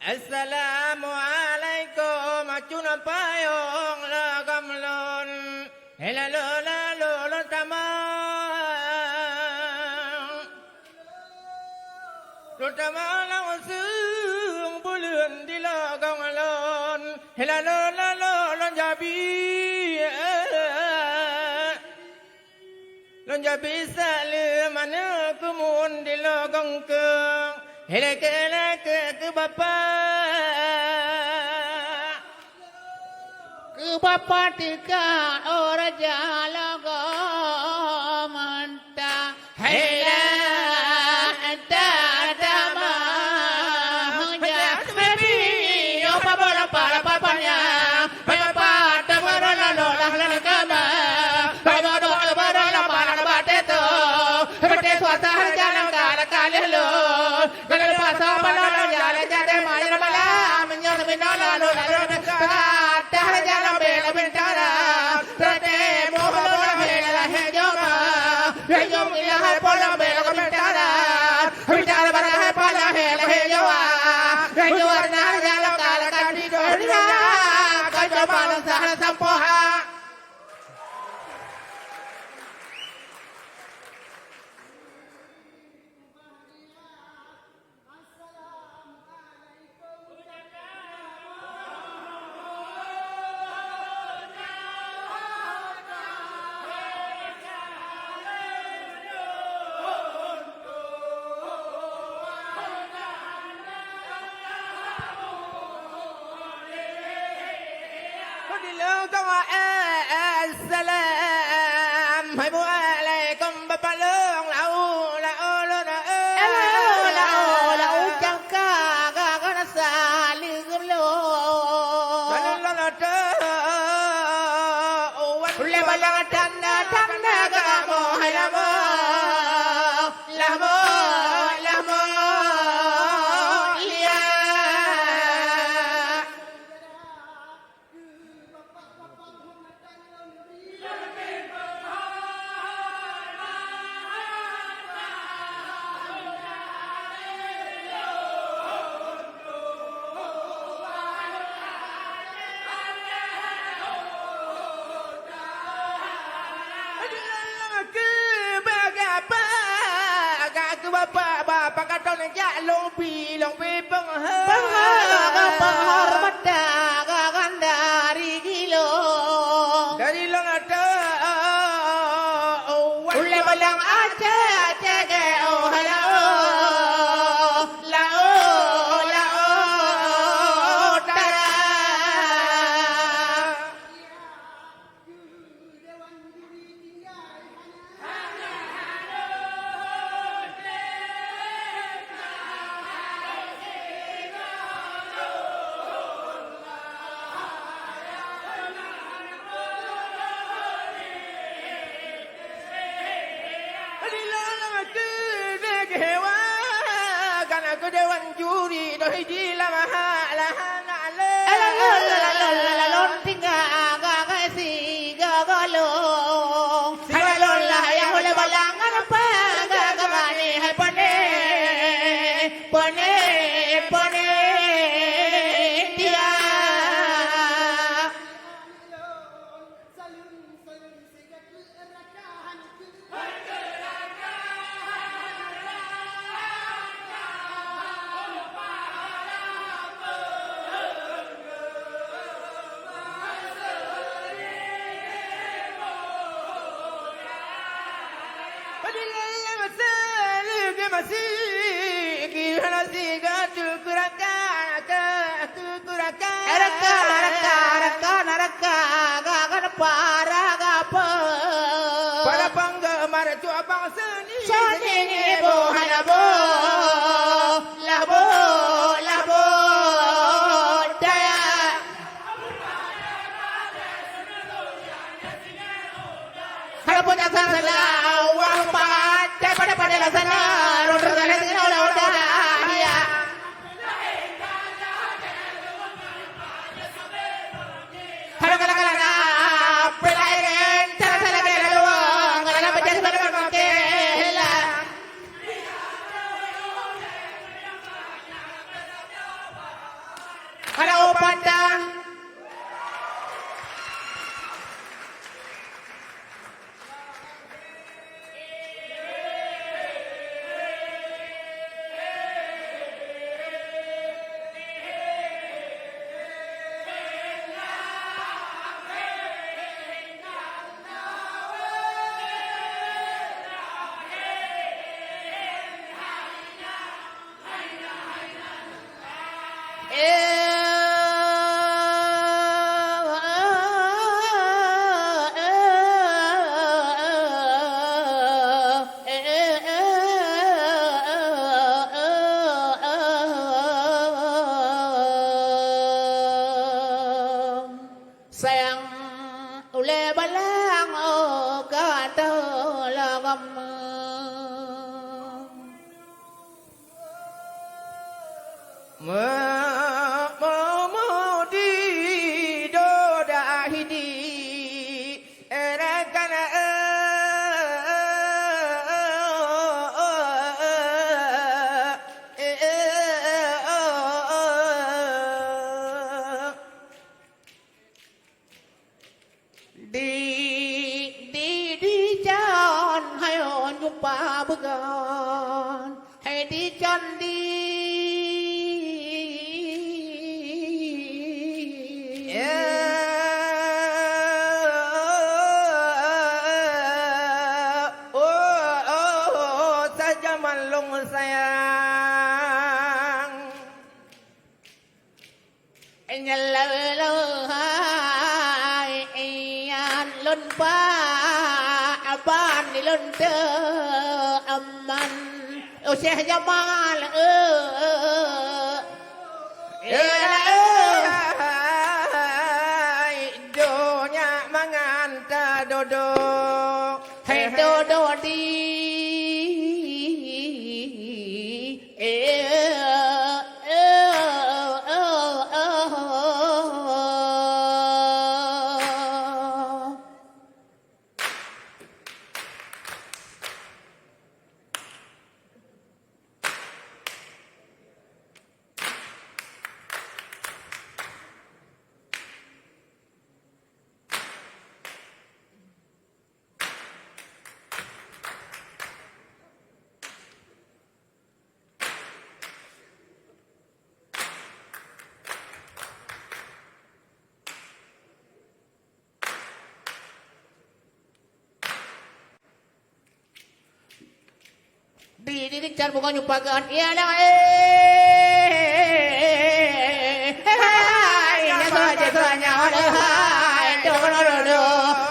Assalamualaikum Acuna payung la gamlon Hela lola lola tamang Lutamang lang sung bulun di la gamlon Hela lola lola jabi Lon jabi salu mana kumun di la gangkeng Hela kela ke bapa Bapak tika oraja lago manta hela ta dama hunya mebi yo babara para papanya bapa tamara la lola la kama babara babara la para bate to bate swata jalan kala kale lo kala pasa bala jale jade maya bala minyan minala lola lola jalan bela bentara trate mohora bela hejoma hejom ilaha pola bela bentara bentara bara pala hela hejoa hejor na jala kala kadi doria kajo pala sahana sampoha Assalam Assalamualaikum Bapak Long lau jangka gagana saligum lo le balang tanda tanda gamo halamo lamo lamo iya Bapak kata nak jak long pi penghar penghormat dagangan dari kilo dari long ada ule balang aja ke oh lao tara aku dewan juri dah hiji lah mahalah nak le lon tinggal gak si gagalong halon lah yang oleh balangan apa gak mani hai pane dia Raka gagan para gapa para penggemar tu abang seni bo halabo labo daya halabo dasar salah wang pada la sana di do da hidi era kana đi chọn hay on nhung pa bức gòn hay đi chọn đi saja malung sayang nhà lơ lơ hai anh lên ba ban đi lên tơ âm anh ô xe cho ba là do nya mangan ta do do hay đô đi di cari bukan nyumpakan iya dah ya saja saja ada hai do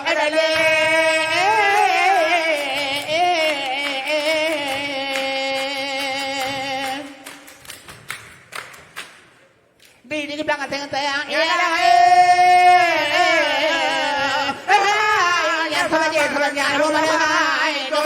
ada le di belakang tengah iya dah ya saja hai do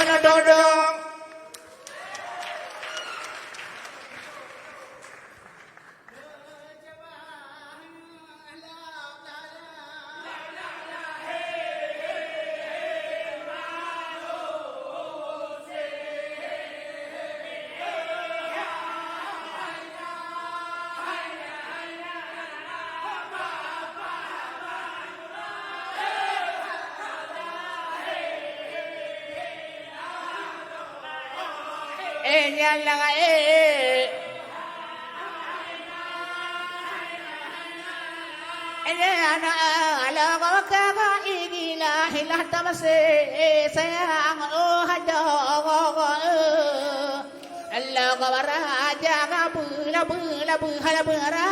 nhà là là có cái gì là hình là tâm sẽ sang ô hai giờ là có ra cha ga bự hay là bự ra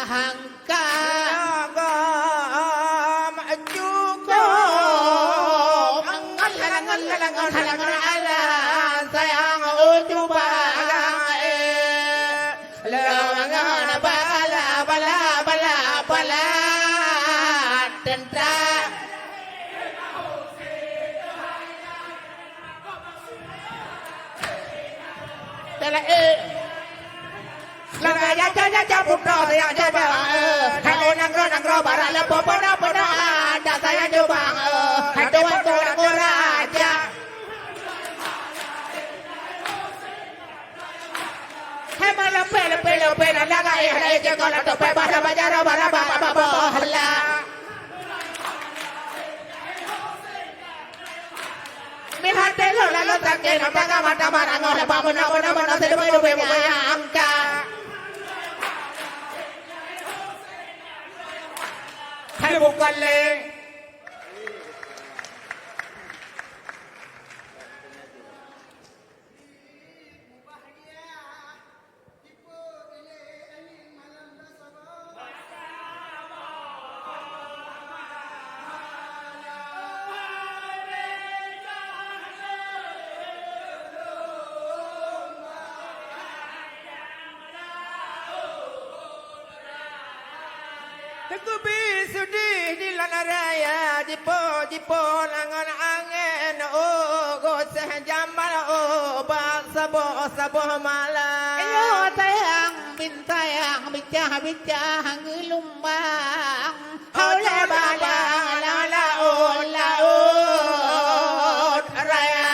hàng ca mà chú có ngon là sayang ô chú ba là bala tenta là ya pun do saya coba kalau nang ro bara la popo pada ada saya coba ada waktu raja hai malam pele laga hai je kalau to pe bara hala mi hate lo la lo take no taga mata marang ole pamona se lo be angka hai bukan le Aku bisudi di lana raya jipo langan angin go sejambal ba sabo malam ayo tayang bin sayang bicara ngelumbang oleh balang la laut raya.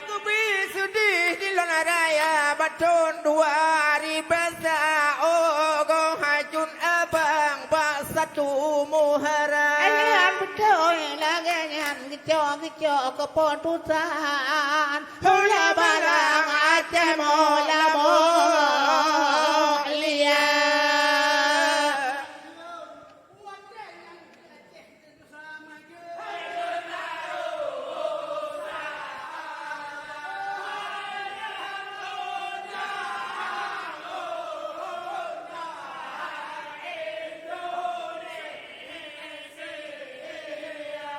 Ku bisudih di lona raya batun 2000 ogo hajun abang bak satu muharam. Alian betul laganyan kecok kepon pusan oleh balang Aceh mola molia.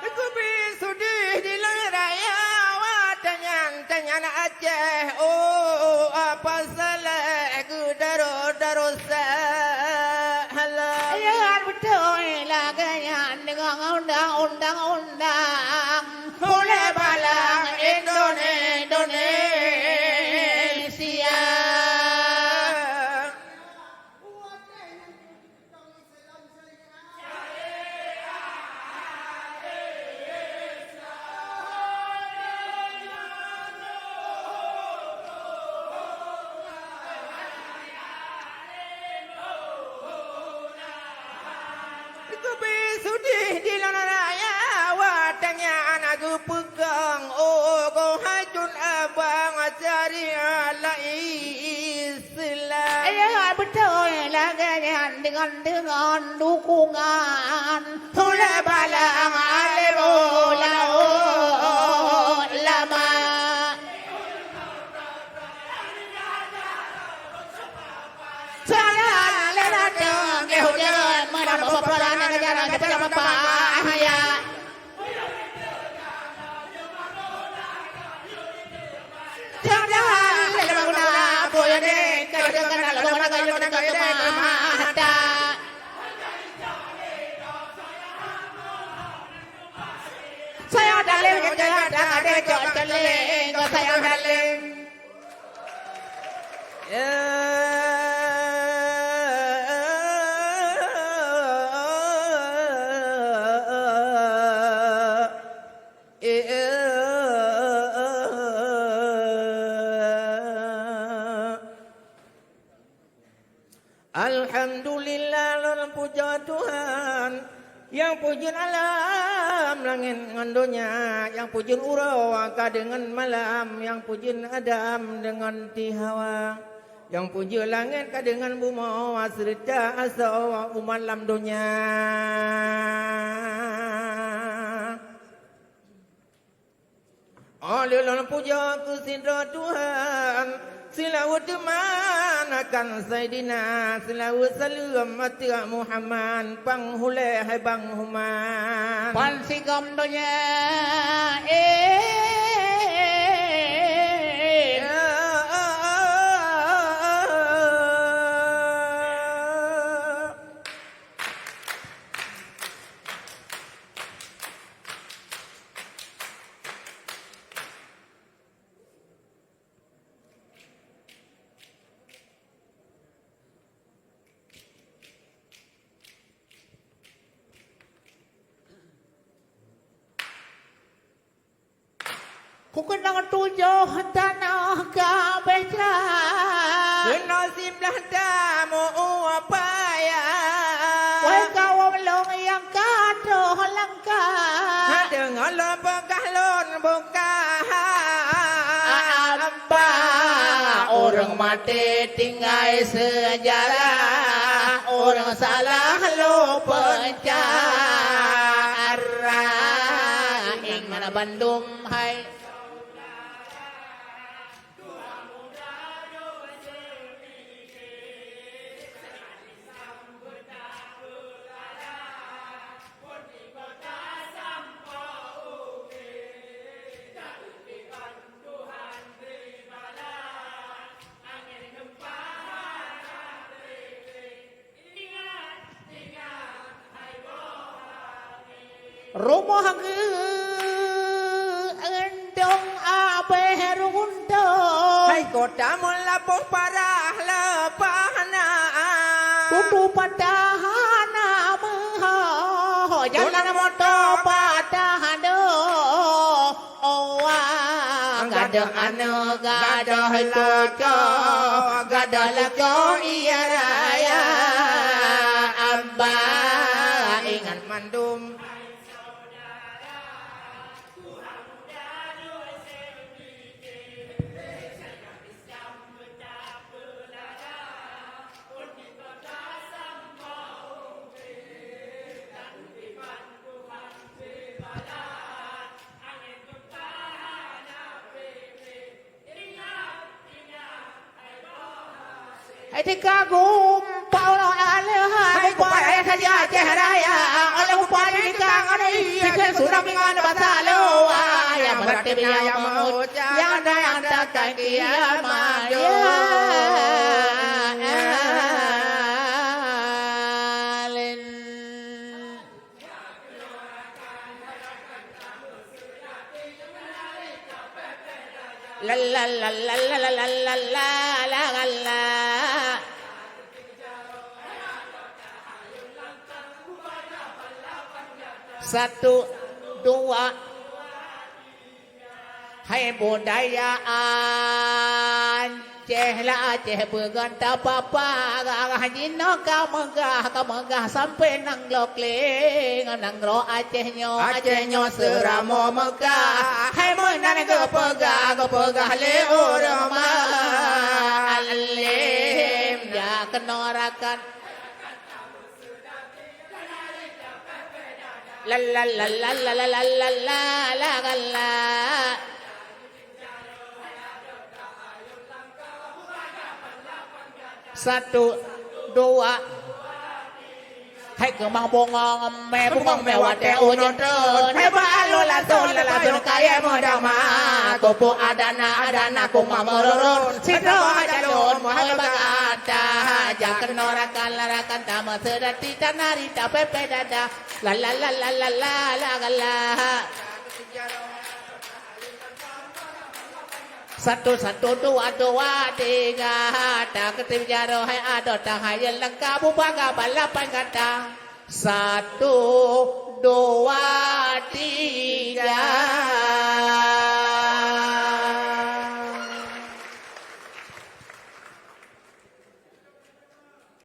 Ku bisudih di lona raya watanyan Aceh oh apa salah ku daro salah. Alian betul laganyan dengan undang-undang oleh balang Indonesia. Ku bisudih di lona raya watangnya anak pegang oh kau hajun abang cari ala Islam. Alian betul laganyan dengan dukungan oleh balang Alemo laut lama. Saya lewat ke hujan mana peperan negara kita bahaya. Jangan lewat guna boleh deh kerja kenal guna mata. Saya daling kerja ada daling saya daling. Alhamdulillah lon puja Tuhan yang pujun alam langit dengan dunia, yang pujun urawaka dengan malam, yang pujun Adam dengan tihawa, yang puja langit ka dengan bumi serta asa umat dunia. Oleh lon puja ku sindra Tuhan selawat teman akan Sayyidina selawat salam atia Muhammad panghule hai bang Human Pansigam dunia ku kenang tujuh tanah kabeja kena simlah tamu upaya wahai kaum long yang kado langkah dengan lepekah lon buka apa orang mati tinggal sejarah orang salah lupa cara ing mana Bandung hai rumah endong abe rundo Hai kota melapung parah lepahna kudu padahana meho jalan moto padahana owa gadah anu gadah koco gadah lego iya raya abba ingat mandum Hai kagum paulo alha kupai saja cehraya oleh upari dikang ani sikhe suram dengan basalo ya berarti biya maut yang ada yang tak kiamat la la la la la la la la la la la satu dua hai budaya Aceh lah Aceh berganta papa haji no kamegah sampai nang lokling nang ro Aceh nyo seramo megah hai menan gepegah le urma alim ya kenorakan la la la la la la la la la la la satu dua hai kemang bongong mewate unon tron hai balo la ton kaya modama kopo adana kuma mororun sito ajalon mohal bagata jakan norakan larakan tama sedati tanari tapepe dada la la la la la la la la satu dua tiga tak ketijaro hai ado tak hayal lengkap bubaga balapan kata 1 2 3